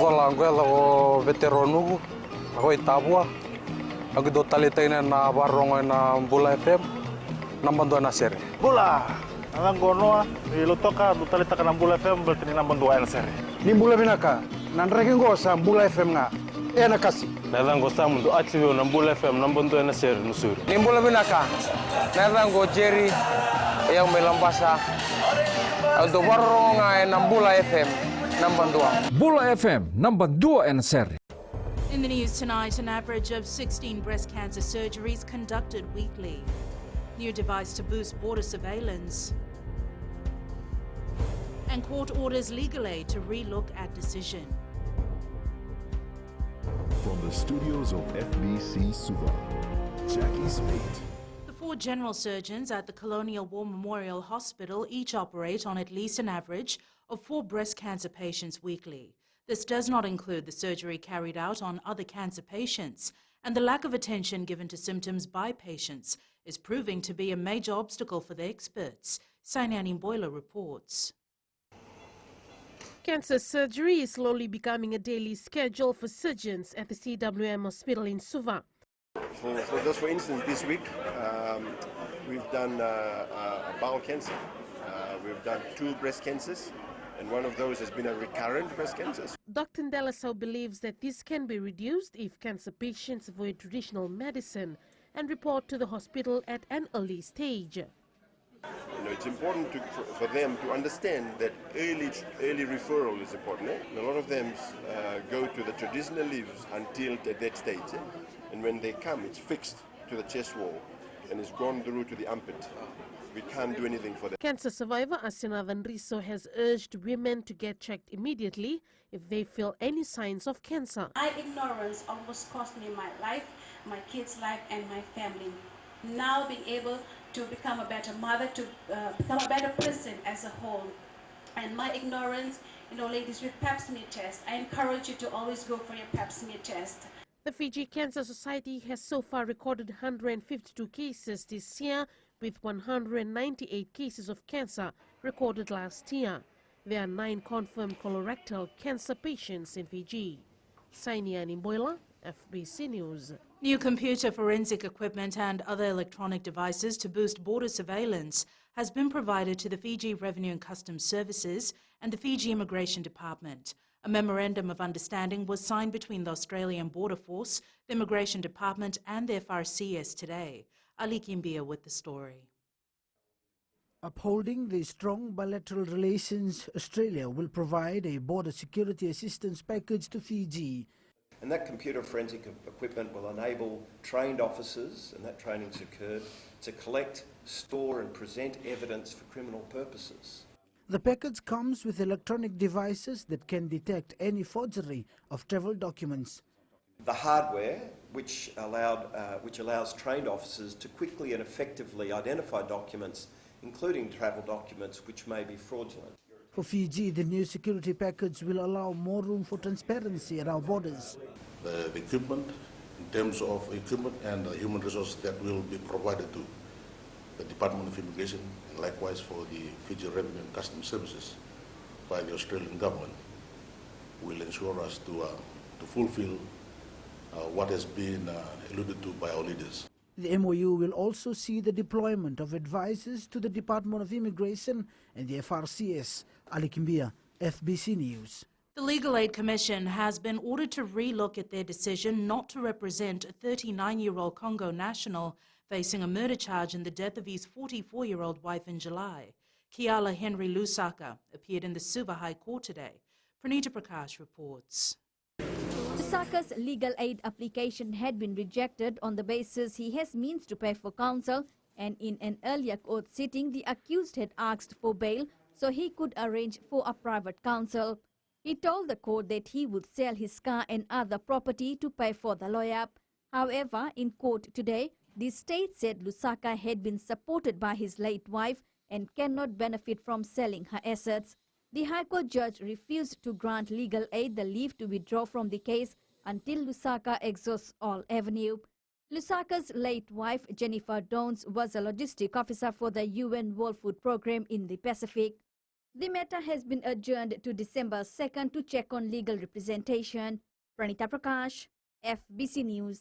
Volanguela o veterano, ako itabua. Ako do talitay na barong na Bula FM, nambandua na sir. Bula, alang gono iluto ka, talita ka ng Bula FM, berarti ni nambandua na sir. Ni Bula binaka, nanregen go sa Bula FM nga, na kasi. Nalang go sa mundo achieve ng Bula FM, nambandua na sir nusur. Ni Bula binaka, nalang go Jerry, yang may lambasa. Do barong ng Bula FM, nambandua. Bula FM, nambandua na sir. In the news tonight, an average of 16 breast cancer surgeries conducted weekly. New device to boost border surveillance. And court orders legal aid to relook at decision. From the studios of FBC Suva, Jackie Smith. The 4 general surgeons at the Colonial War Memorial Hospital each operate on at least an average of 4 breast cancer patients weekly. This does not include the surgery carried out on other cancer patients, and the lack of attention given to symptoms by patients is proving to be a major obstacle for the experts. Sainani Boiler reports. Cancer surgery is slowly becoming a daily schedule for surgeons at the CWM hospital in Suva. For instance, this week we've done a bowel cancer. We've done 2 breast cancers. And one of those has been a recurrent breast cancer. Dr. Ndelasau believes that this can be reduced if cancer patients avoid traditional medicine and report to the hospital at an early stage. It's important for them to understand that early referral is important. And a lot of them go to the traditional leaves until that stage. And when they come, it's fixed to the chest wall and it's gone through to the armpit. We can't do anything for them. Cancer survivor Asina Van Riso has urged women to get checked immediately if they feel any signs of cancer. My ignorance almost cost me my life, my kids' life, and my family. Now being able to become a better mother, to become a better person as a whole. And my ignorance, ladies, with pap smear test, I encourage you to always go for your pap smear test. The Fiji Cancer Society has so far recorded 152 cases this year, with 198 cases of cancer recorded last year. There are 9 confirmed colorectal cancer patients in Fiji. Sainiani Boila, FBC News. New computer forensic equipment and other electronic devices to boost border surveillance has been provided to the Fiji Revenue and Customs Services and the Fiji Immigration Department. A memorandum of understanding was signed between the Australian Border Force, the Immigration Department and the FRCS today. Ali Kimbia with the story. Upholding the strong bilateral relations, Australia will provide a border security assistance package to Fiji. And that computer forensic equipment will enable trained officers, and that training's occurred, to collect, store and present evidence for criminal purposes. The package comes with electronic devices that can detect any forgery of travel documents. The hardware, which allows trained officers to quickly and effectively identify documents, including travel documents which may be fraudulent. For Fiji, the new security package will allow more room for transparency at our borders. The equipment, in terms of equipment and the human resources that will be provided to the Department of Immigration and likewise for the Fiji Revenue and Customs Services by the Australian government, will ensure us to fulfill what has been alluded to by our leaders. The MOU will also see the deployment of advisors to the Department of Immigration and the FRCS. Ali Kimbia, FBC News. The Legal Aid Commission has been ordered to relook at their decision not to represent a 39-year-old Congo national facing a murder charge in the death of his 44-year-old wife in July. Kiala Henry Lusaka appeared in the Suva High Court today. Pranita Prakash reports. Lusaka's legal aid application had been rejected on the basis he has means to pay for counsel, and in an earlier court sitting, the accused had asked for bail so he could arrange for a private counsel. He told the court that he would sell his car and other property to pay for the lawyer. However, in court today, the state said Lusaka had been supported by his late wife and cannot benefit from selling her assets. The High Court judge refused to grant legal aid the leave to withdraw from the case until Lusaka exhausts all avenue. Lusaka's late wife, Jennifer Downs, was a logistic officer for the UN World Food Programme in the Pacific. The matter has been adjourned to December 2nd to check on legal representation. Pranita Prakash, FBC News.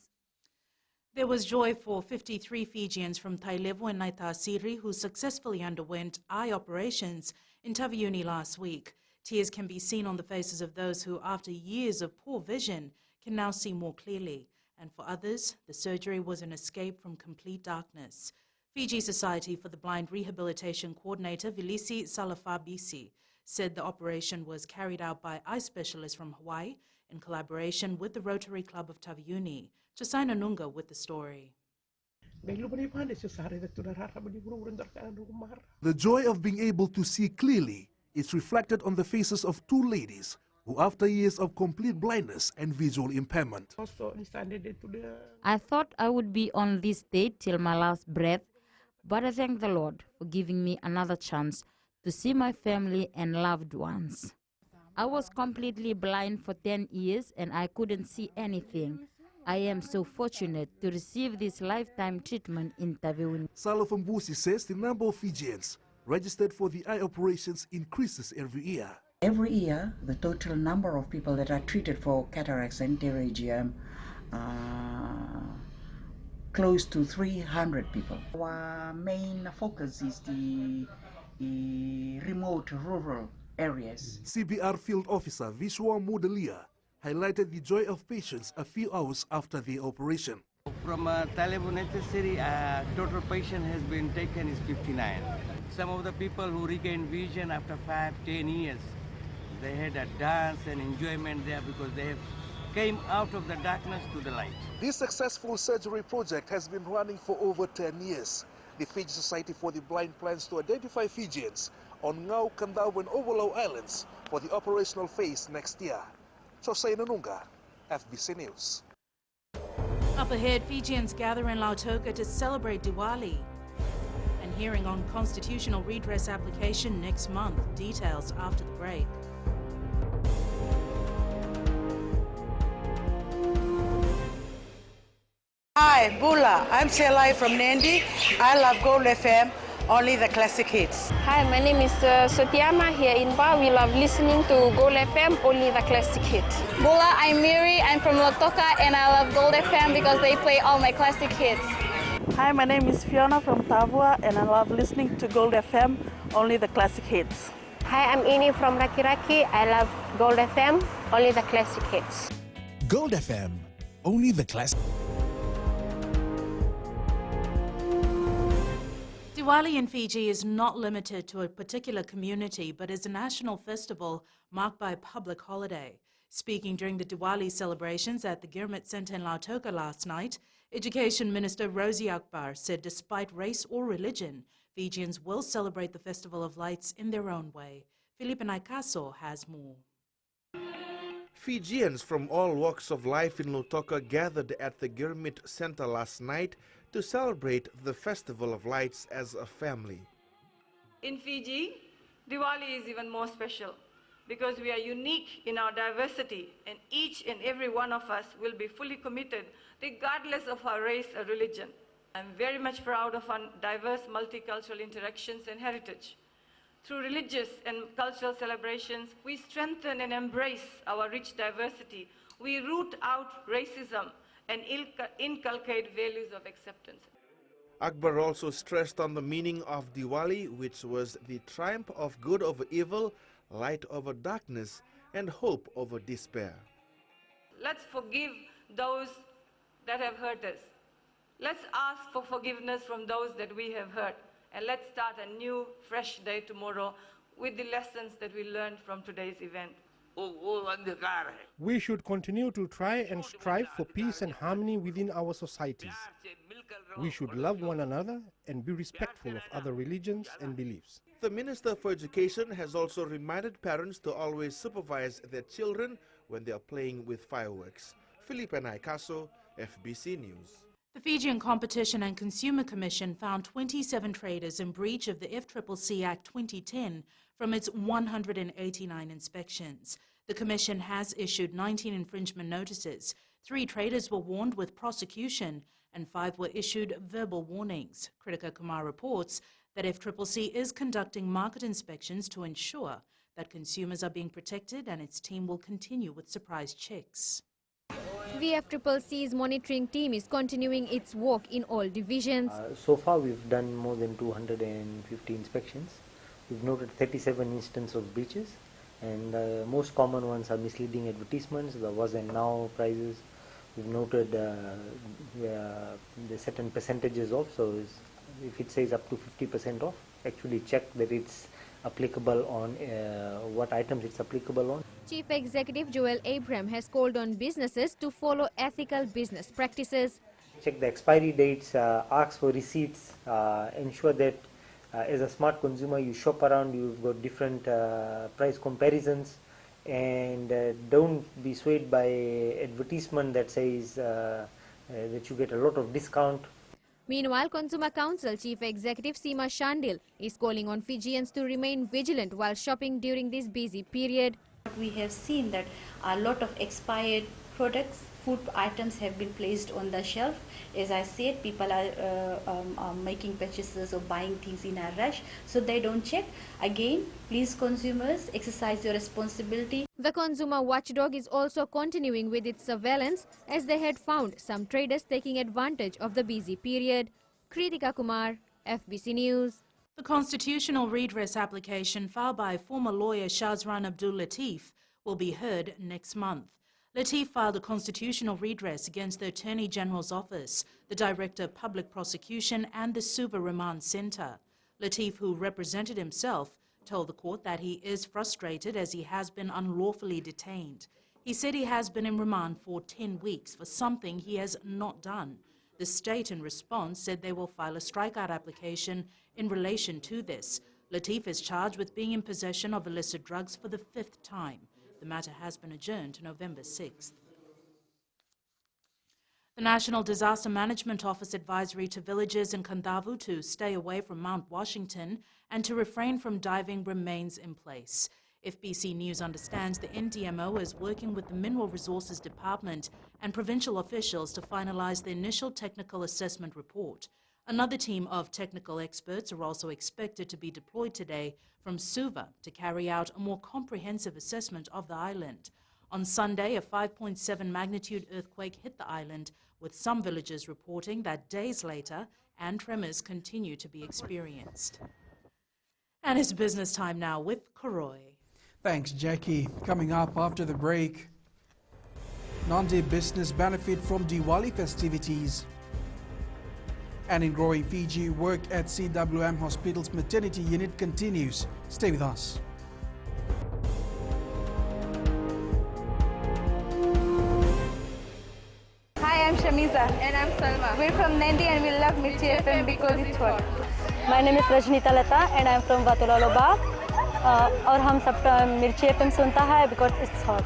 There was joy for 53 Fijians from Tailevu and Naitasiri who successfully underwent eye operations in Taveuni last week. Tears can be seen on the faces of those who, after years of poor vision, can now see more clearly. And for others, the surgery was an escape from complete darkness. Fiji Society for the Blind Rehabilitation Coordinator Vilisi Salafabisi said the operation was carried out by eye specialists from Hawaii in collaboration with the Rotary Club of Taveuni. Josaina Nunga with the story. The joy of being able to see clearly is reflected on the faces of two ladies who, after years of complete blindness and visual impairment, I thought I would be on this state till my last breath, but I thank the Lord for giving me another chance to see my family and loved ones. I was completely blind for 10 years and I couldn't see anything. I am so fortunate to receive this lifetime treatment in Taveuni. Salafambusi says the number of Fijians registered for the eye operations increases every year. Every year, the total number of people that are treated for cataracts and pterygium close to 300 people. Our main focus is the remote rural areas. CBR Field Officer Vishwa Mudalia highlighted the joy of patients a few hours after the operation. From Tailevu Naitasiri, total patient has been taken is 59. Some of the people who regained vision after 5-10 years, they had a dance and enjoyment there because they came out of the darkness to the light. This successful surgery project has been running for over 10 years. The Fiji Society for the Blind plans to identify Fijians on Ngau, Kandau and Ovalau Islands for the operational phase next year. Jose Nanunga, FBC News. Up ahead, Fijians gather in Lautoka to celebrate Diwali. And hearing on constitutional redress application next month. Details after the break. Hi, Bula. I'm Selai from Nandi. I love Gold FM, only the classic hits. Hi, my name is Sotiama here in Ba. We love listening to Gold FM, only the classic hits. Bula, I'm Miri. I'm from Lautoka and I love Gold FM because they play all my classic hits. Hi, my name is Fiona from Tavua and I love listening to Gold FM, only the classic hits. Hi, I'm Ini from Rakiraki. I love Gold FM, only the classic hits. Gold FM, only the classic. Diwali in Fiji is not limited to a particular community, but is a national festival marked by a public holiday. Speaking during the Diwali celebrations at the Gurmit Centre in Lautoka last night, Education Minister Rosie Akbar said despite race or religion, Fijians will celebrate the Festival of Lights in their own way. Felipe Naikaso has more. Fijians from all walks of life in Lautoka gathered at the Gurmit Centre last night to celebrate the Festival of Lights as a family. In Fiji, Diwali is even more special because we are unique in our diversity and each and every one of us will be fully committed regardless of our race or religion. I'm very much proud of our diverse multicultural interactions and heritage. Through religious and cultural celebrations, we strengthen and embrace our rich diversity. We root out racism and inculcate values of acceptance. Akbar also stressed on the meaning of Diwali, which was the triumph of good over evil, light over darkness, and hope over despair. Let's forgive those that have hurt us. Let's ask for forgiveness from those that we have hurt. And let's start a new, fresh day tomorrow with the lessons that we learned from today's event. We should continue to try and strive for peace and harmony within our societies. We should love one another and be respectful of other religions and beliefs. The Minister for Education has also reminded parents to always supervise their children when they are playing with fireworks. Felipe Naikaso, FBC News. The Fijian Competition and Consumer Commission found 27 traders in breach of the FCCC Act 2010 from its 189 inspections. The Commission has issued 19 infringement notices. 3 traders were warned with prosecution and 5 were issued verbal warnings. Kritika Kumar reports But FCCC is conducting market inspections to ensure that consumers are being protected, and its team will continue with surprise checks. The FCCC's monitoring team is continuing its work in all divisions. So far we've done more than 250 inspections. We've noted 37 instances of breaches, and the most common ones are misleading advertisements, the was and now prices. We've noted the certain percentages off, so if it says up to 50% off, actually check that it's applicable on what items it's applicable on. Chief Executive Joel Abraham has called on businesses to follow ethical business practices. Check the expiry dates, ask for receipts, ensure that as a smart consumer you shop around, you've got different price comparisons, and don't be swayed by advertisement that says that you get a lot of discount. Meanwhile, Consumer Council Chief Executive Seema Shandil is calling on Fijians to remain vigilant while shopping during this busy period. We have seen that a lot of expired products, food items have been placed on the shelf. As I said, people are making purchases or buying things in a rush, so they don't check. Again, please consumers, exercise your responsibility. The consumer watchdog is also continuing with its surveillance, as they had found some traders taking advantage of the busy period. Kritika Kumar, FBC News. The constitutional redress application filed by former lawyer Shazran Abdul Latif will be heard next month. Latif filed a constitutional redress against the Attorney General's Office, the Director of Public Prosecution and the Suva Remand Centre. Latif, who represented himself, told the court that he is frustrated as he has been unlawfully detained. He said he has been in remand for 10 weeks for something he has not done. The state, in response, said they will file a strikeout application in relation to this. Latif is charged with being in possession of illicit drugs for the 5th time. The matter has been adjourned to November 6th. The National Disaster Management Office advisory to villagers in Kandavu to stay away from Mount Washington and to refrain from diving remains in place. FBC News understands the NDMO is working with the Mineral Resources Department and provincial officials to finalize the initial technical assessment report. Another team of technical experts are also expected to be deployed today from Suva to carry out a more comprehensive assessment of the island. On Sunday, a 5.7 magnitude earthquake hit the island, with some villagers reporting that days later, and tremors continue to be experienced. And it's business time now with Koroi. Thanks, Jackie. Coming up after the break, Nandi business benefit from Diwali festivities. And in growing Fiji, work at CWM Hospital's maternity unit continues. Stay with us. Hi, I'm Shamiza. And I'm Salma. We're from Nandi and we love Mirchi FM because it's hot. My name is Rajnita Lata and I'm from Vatulaloba. और हम सब मिर्ची FM सुनता है because it's hot.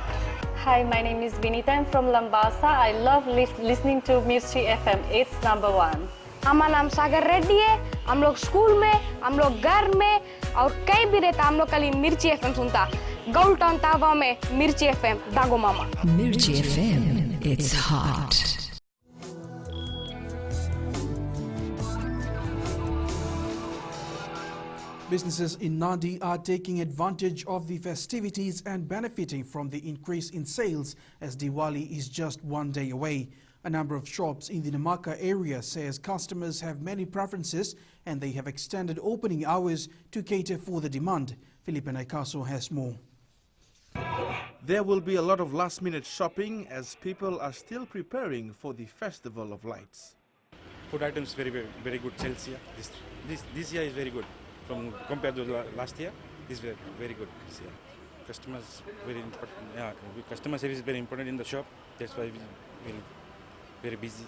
Hi, my name is Vinita. I'm from Lambasa. I love listening to Mirchi FM. It's #1. हमारा नाम सागर रेड्डी है. हम लोग स्कूल में, हम लोग घर में और कहीं भी रहता हम लोग कल मिर्ची एफएम सुनता. गौल टाउन तावा में मिर्ची एफएम दागो मामा. Mirchi FM, it's hot. Businesses in Nandi are taking advantage of the festivities and benefiting from the increase in sales as Diwali is just one day away. A number of shops in the Namaka area says customers have many preferences and they have extended opening hours to cater for the demand. Felipe Naikaso has more. There will be a lot of last-minute shopping as people are still preparing for the Festival of Lights. Food items very good sales here. This year is very good. From compared to last year, this is very good this year. Customers very important. Yeah, customer service is very important in the shop. That's why we're very busy.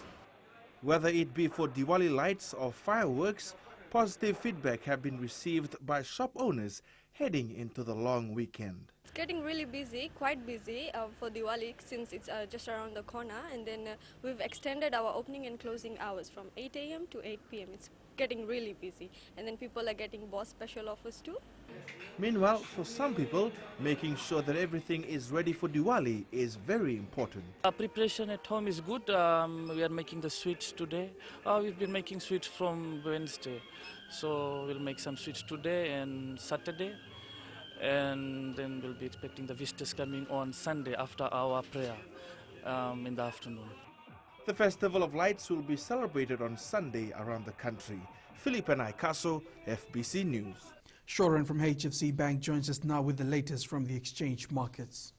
Whether it be for Diwali lights or fireworks, positive feedback have been received by shop owners heading into the long weekend. It's getting really busy, quite busy for Diwali since it's just around the corner, and then we've extended our opening and closing hours from 8 a.m. to 8 p.m. It's getting really busy, and then people are getting boss special offers too. Meanwhile, for some people, making sure that everything is ready for Diwali is very important. Preparation at home is good. We are making the sweets today. We've been making sweets from Wednesday. So we'll make some sweets today and Saturday, and then we'll be expecting the visitors coming on Sunday after our prayer in the afternoon. The Festival of Lights will be celebrated on Sunday around the country. Philip and Icaso, FBC News. Shoran from HFC Bank joins us now with the latest from the exchange markets.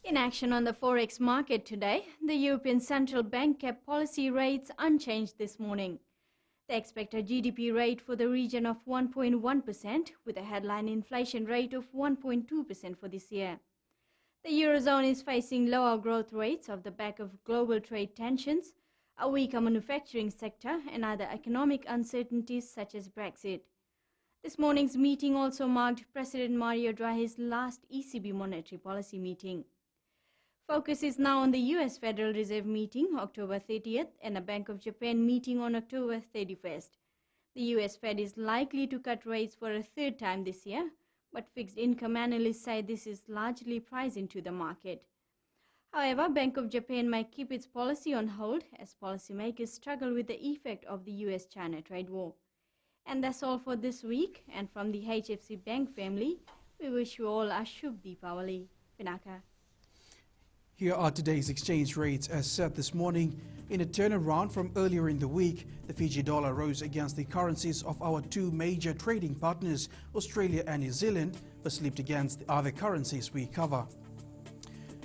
In action on the forex market today, the European Central Bank kept policy rates unchanged this morning. They expect a GDP rate for the region of 1.1% with a headline inflation rate of 1.2% for this year. The Eurozone is facing lower growth rates off the back of global trade tensions, a weaker manufacturing sector and other economic uncertainties such as Brexit. This morning's meeting also marked President Mario Draghi's last ECB monetary policy meeting. Focus is now on the US Federal Reserve meeting October 30th and a Bank of Japan meeting on October 31st. The US Fed is likely to cut rates for a third time this year, but fixed income analysts say this is largely priced into the market. However, Bank of Japan might keep its policy on hold as policymakers struggle with the effect of the US-China trade war. And that's all for this week, and from the HFC Bank family, we wish you all a Shubh Deepavali. Pinaka. Here are today's exchange rates as set this morning. In a turnaround from earlier in the week, the Fiji dollar rose against the currencies of our two major trading partners, Australia and New Zealand, but slipped against the other currencies we cover.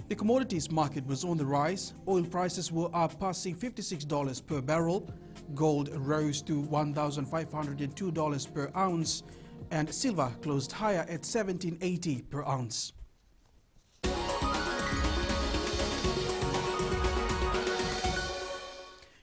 The commodities market was on the rise. Oil prices were up, passing $56 per barrel. Gold rose to $1,502 per ounce, and silver closed higher at $1,780 per ounce.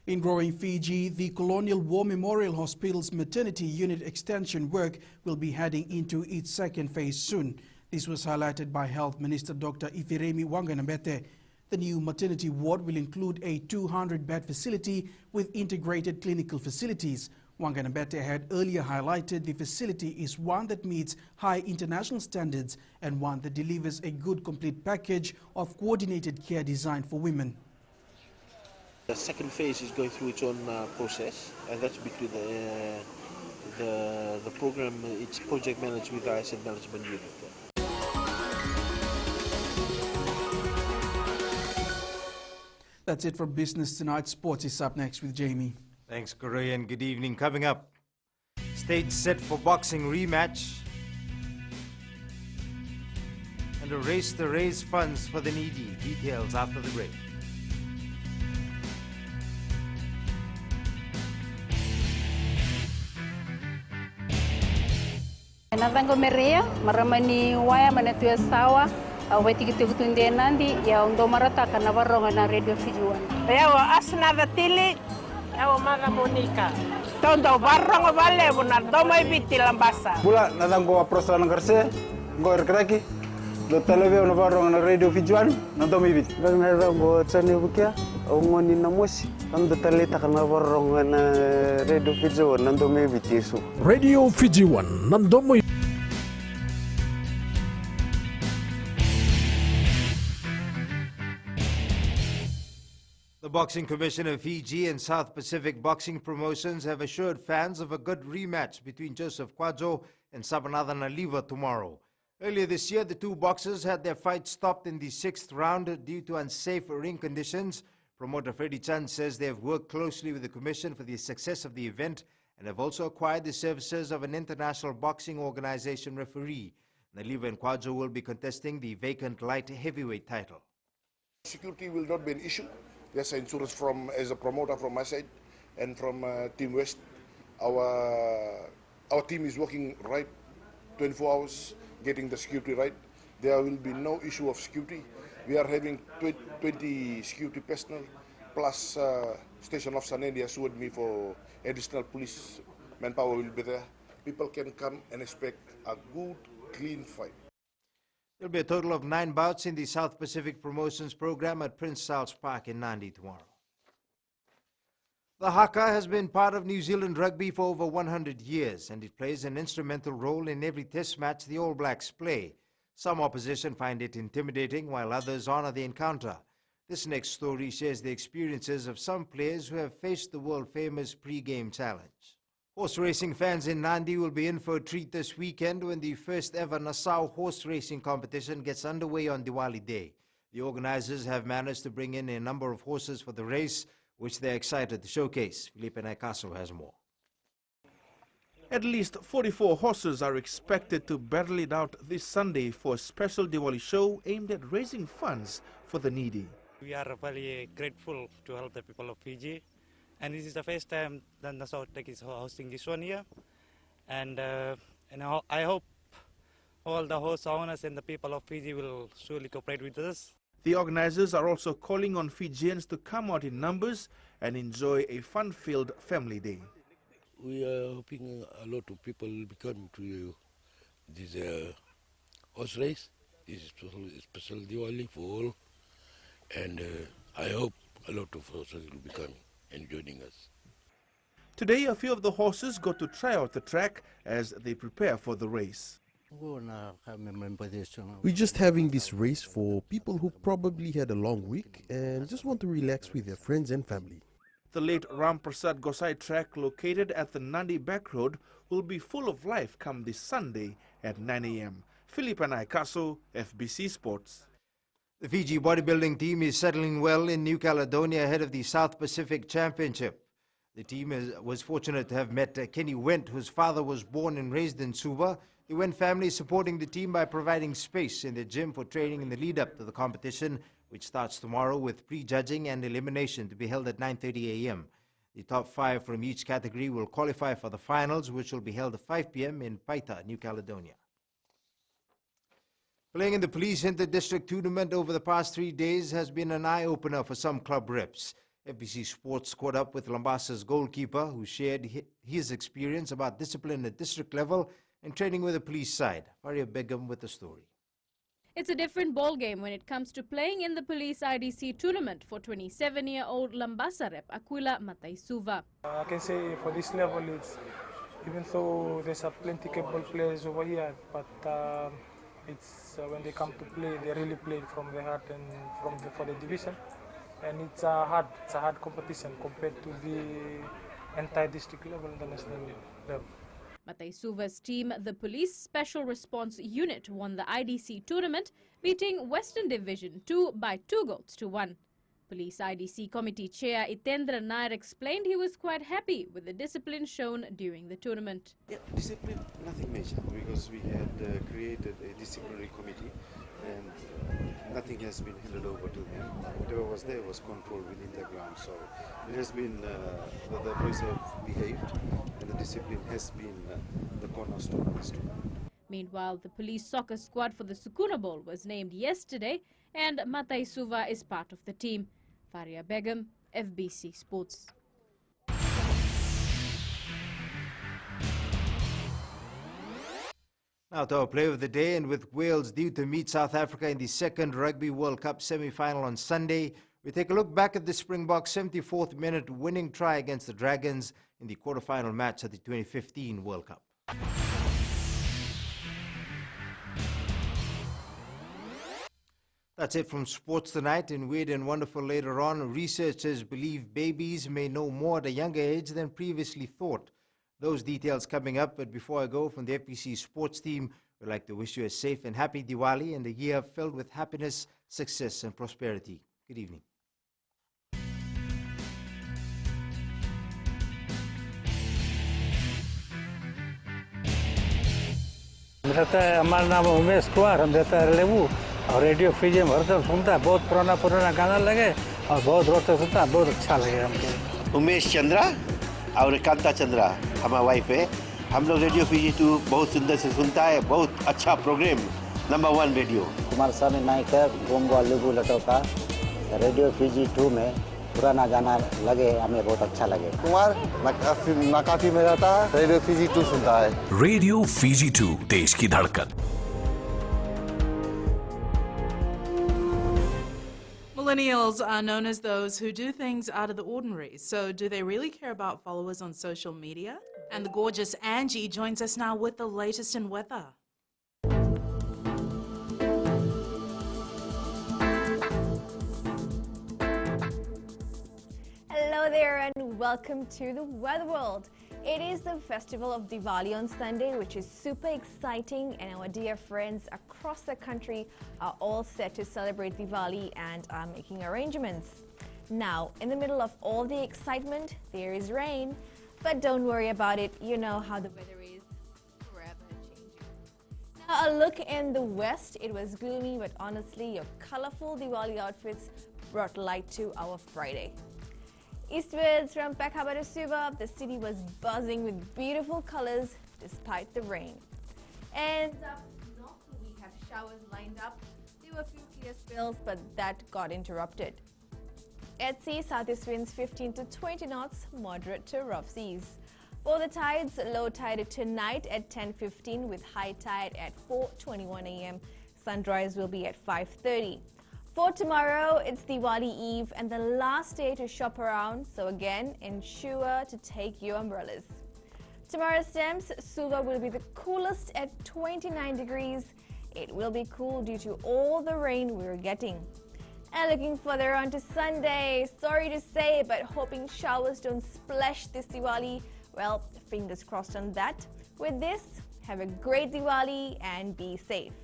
In growing Fiji, the Colonial War Memorial Hospital's maternity unit extension work will be heading into its second phase soon. This was highlighted by Health Minister Dr. Ifiremi Wanganambete. The new maternity ward will include a 200-bed facility with integrated clinical facilities. Wanganambete had earlier highlighted the facility is one that meets high international standards and one that delivers a good complete package of coordinated care designed for women. The second phase is going through its own process, and that's between the program. It's project managed with the asset management unit. That's it for Business Tonight. Sports is up next with Jamie. Thanks, Corey, and good evening. Coming up, stage set for boxing rematch, and a race to raise funds for the needy. Details after the break. Natango merea maramani waya manatuya sawa aweti kitukutunde nandi ya undo marata kana varonga na Radio Fiji 1. Yawa asna vatili yawa maga Monica. Tondo varonga vale buna doma ibiti lambasa. Bula natango aprosa nangarse ngor kraki do televeo na varonga na Radio Fiji 1 na doma ibiti. Natango tsani bukia ngoni na mosi ando talita kana varonga na Radio Fiji 1 na doma ibiti su. Radio Fiji 1 na doma. The Boxing Commission of Fiji and South Pacific Boxing Promotions have assured fans of a good rematch between Joseph Kwadzo and Sabanathan Aliva tomorrow. Earlier this year, the two boxers had their fight stopped in the 6th round due to unsafe ring conditions. Promoter Freddie Chan says they have worked closely with the commission for the success of the event and have also acquired the services of an international boxing organization referee. Aliva and Kwadzo will be contesting the vacant light heavyweight title. Security will not be an issue. There's insurance as a promoter from my side and from Team West. Our team is working right 24 hours, getting the security right. There will be no issue of security. We are having 20 security personnel plus Station Officer Nandi assured me for additional police manpower will be there. People can come and expect a good, clean fight. There will be a total of 9 bouts in the South Pacific Promotions program at Prince Charles Park in Nandi tomorrow. The haka has been part of New Zealand rugby for over 100 years, and it plays an instrumental role in every test match the All Blacks play. Some opposition find it intimidating, while others honor the encounter. This next story shares the experiences of some players who have faced the world-famous pre-game challenge. Horse racing fans in Nandi will be in for a treat this weekend when the first ever Nassau horse racing competition gets underway on Diwali Day. The organizers have managed to bring in a number of horses for the race, which they're excited to showcase. Felipe Naikaso has more. At least 44 horses are expected to battle it out this Sunday for a special Diwali show aimed at raising funds for the needy. We are very grateful to help the people of Fiji. And this is the first time that Nassau Tech is hosting this one here. And I hope all the horse owners and the people of Fiji will surely cooperate with us. The organizers are also calling on Fijians to come out in numbers and enjoy a fun-filled family day. We are hoping a lot of people will be coming to this horse race. This is special Diwali for all. And I hope a lot of horses will be coming and joining us. Today, a few of the horses got to try out the track as they prepare for the race. We're just having this race for people who probably had a long week and just want to relax with their friends and family. The late Ram Prasad Gosai track located at the Nandi Back Road will be full of life come this Sunday at 9 a.m. Felipe Naikaso, FBC Sports. The Fiji bodybuilding team is settling well in New Caledonia ahead of the South Pacific Championship. The team was fortunate to have met Kenny Wendt, whose father was born and raised in Suva. The Wendt family is supporting the team by providing space in the gym for training in the lead-up to the competition, which starts tomorrow with prejudging and elimination to be held at 9:30 a.m. The top 5 from each category will qualify for the finals, which will be held at 5 p.m. in Paita, New Caledonia. Playing in the Police Inter-District Tournament over the past 3 days has been an eye-opener for some club reps. FBC Sports caught up with Lambasa's goalkeeper, who shared his experience about discipline at district level and training with the police side. Faria Begum with the story. It's a different ballgame when it comes to playing in the Police IDC tournament for 27-year-old Lambasa rep Aquila Mataisuva. I can say for this level, it's even though there's plenty capable players over here, but it's when they come to play, they really play from the heart and for the division, and it's a hard competition compared to the entire district level and the national level. Mataisuva's team, the Police Special Response Unit, won the IDC tournament, beating Western Division 2 by 2-1. Police IDC Committee Chair Itendra Nair explained he was quite happy with the discipline shown during the tournament. Yeah, discipline, nothing major, because we had created a disciplinary committee and nothing has been handed over to them. Whatever was there was controlled within the ground. So it has been, the police have behaved and the discipline has been the cornerstone of this tournament. Meanwhile, the police soccer squad for the Sukuna Bowl was named yesterday and Mataisuva is part of the team. Faria Begum, FBC Sports. Now to our play of the day, and with Wales due to meet South Africa in the second Rugby World Cup semi-final on Sunday, we take a look back at the Springboks' 74th minute winning try against the Dragons in the quarter-final match at the 2015 World Cup. That's it from sports tonight. In Weird and Wonderful later on, researchers believe babies may know more at a younger age than previously thought. Those details coming up, but before I go, from the FBC Sports team, we'd like to wish you a safe and happy Diwali and a year filled with happiness, success and prosperity. Good evening. हमारा नाम उमेश कुमार, हम रहता है लेबू और radio Fiji में हरदम सुनता है, बहुत पुराना गाना लगे और बहुत रोते सुनता है, बहुत अच्छा लगे हमको। उमेश चंद्रा और कांता चंद्रा हमारा वाइफ है, हम लोग रेडियो फीजी 2 बहुत सुंदर से सुनता है, बहुत अच्छा प्रोग्राम, नंबर 1 रेडियो। कुमार स्वामी नायक है, गोंगवा लेबू लटोका, रेडियो फीजी 2 में पुराना गाना लगे, हमें बहुत अच्छा लगे। कुमार नाकाफी में रहता है, रेडियो फीजी 2 सुनता है। रेडियो फीजी 2, देश की धड़कन। Millennials are known as those who do things out of the ordinary. So do they really care about followers on social media? And the gorgeous Angie joins us now with the latest in weather. Hello there and welcome to the Weather World. It is the festival of Diwali on Sunday, which is super exciting, and our dear friends across the country are all set to celebrate Diwali and are making arrangements. Now, in the middle of all the excitement, there is rain, but don't worry about it. You know how the weather is, forever changing. Now, a look in the west. It was gloomy, but honestly, your colorful Diwali outfits brought light to our Friday. Eastwards from Pekaba to Suva, the city was buzzing with beautiful colors despite the rain. And up north, we have showers lined up. There were a few clear spells, but that got interrupted. At sea, southeast winds 15 to 20 knots, moderate to rough seas. For the tides, low tide tonight at 10:15 with high tide at 4:21 a.m. Sunrise will be at 5:30. For tomorrow, it's Diwali Eve and the last day to shop around, so again, ensure to take your umbrellas. Tomorrow's temps, Suva will be the coolest at 29 degrees. It will be cool due to all the rain we're getting. And looking further on to Sunday, sorry to say, but hoping showers don't splash this Diwali. Well, fingers crossed on that. With this, have a great Diwali and be safe.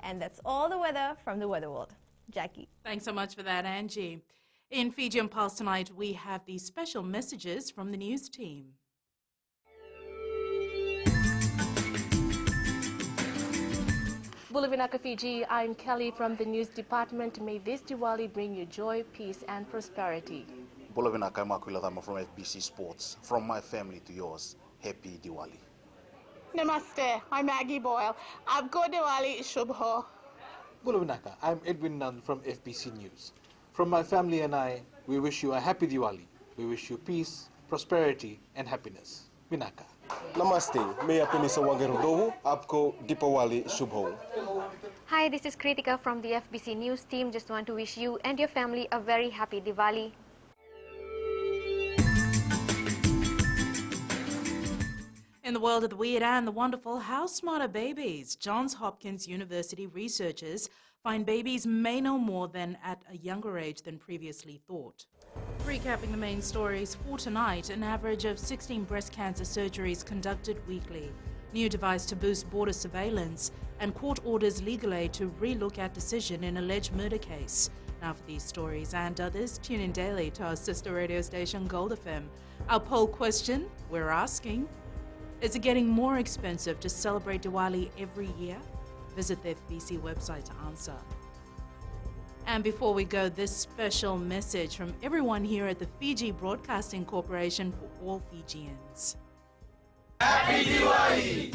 And that's all the weather from the Weather World. Jackie. Thanks so much for that, Angie. In Fiji on Pulse tonight, we have these special messages from the news team. Bulavinaka, Fiji, I'm Kelly from the news department. May this Diwali bring you joy, peace and prosperity. Bulavinaka, I'm Akuiladama from FBC Sports. From my family to yours, happy Diwali. Namaste, I'm Maggie Boyle. Abko Diwali Shubho. Bulavinaka, I'm Edwin Nunn from FBC News. From my family and I, we wish you a happy Diwali. We wish you peace, prosperity and happiness. Vinaka. Namaste, मैं अपने सवागत हूँ आपको दीपावली शुभ हो. Hi, this is Kritika from the FBC News team. Just want to wish you and your family a very happy Diwali. In the world of the weird and the wonderful, how smart are babies? Johns Hopkins University researchers find babies may know more than at a younger age than previously thought. Recapping the main stories for tonight, an average of 16 breast cancer surgeries conducted weekly, new device to boost border surveillance, and court orders legal aid to re-look at decision in alleged murder case. Now for these stories and others, tune in daily to our sister radio station Gold FM. Our poll question, we're asking, is it getting more expensive to celebrate Diwali every year? Visit the FBC website to answer. And before we go, this special message from everyone here at the Fiji Broadcasting Corporation for all Fijians. Happy Diwali!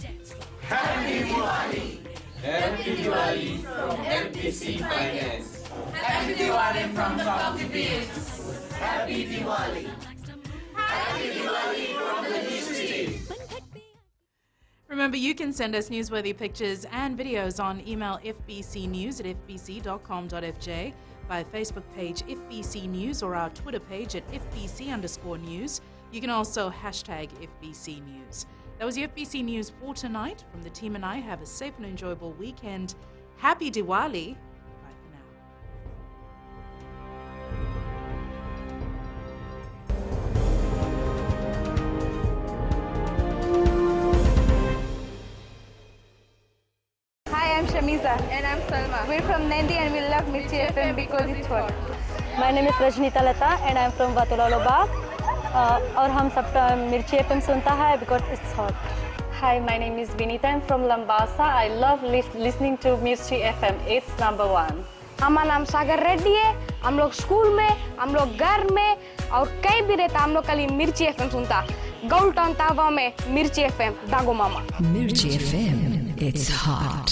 Happy Diwali! Happy Diwali from FBC Finance! Happy Diwali from the Coffee Beans! Happy Diwali! Happy Diwali from the news team! Remember, you can send us newsworthy pictures and videos on email fbcnews@fbc.com.fj, by Facebook page FBC News or our Twitter page at FBC_news. You can also hashtag FBC News. That was the FBC News for tonight. From the team and I, have a safe and enjoyable weekend. Happy Diwali. Shamiza. And I'm Salma. We're from Nandi and we love Mirchi FM because it's hot. My name is Rajnita Lata and I'm from Vatulaloba. और हम सब मिर्ची FM सुनता है because it's hot. Hi, my name is Vinita. I'm from Lambasa. I love listening to Mirchi FM. It's number one. हमारा नाम सागर रेड्डी है. हम लोग स्कूल में, हम लोग घर में और कहीं भी रहता हम लोग कल मिर्ची FM सुनता. गोल्ड टाउन तावा में मिर्ची FM दागो मामा. Mirchi FM. It's hot.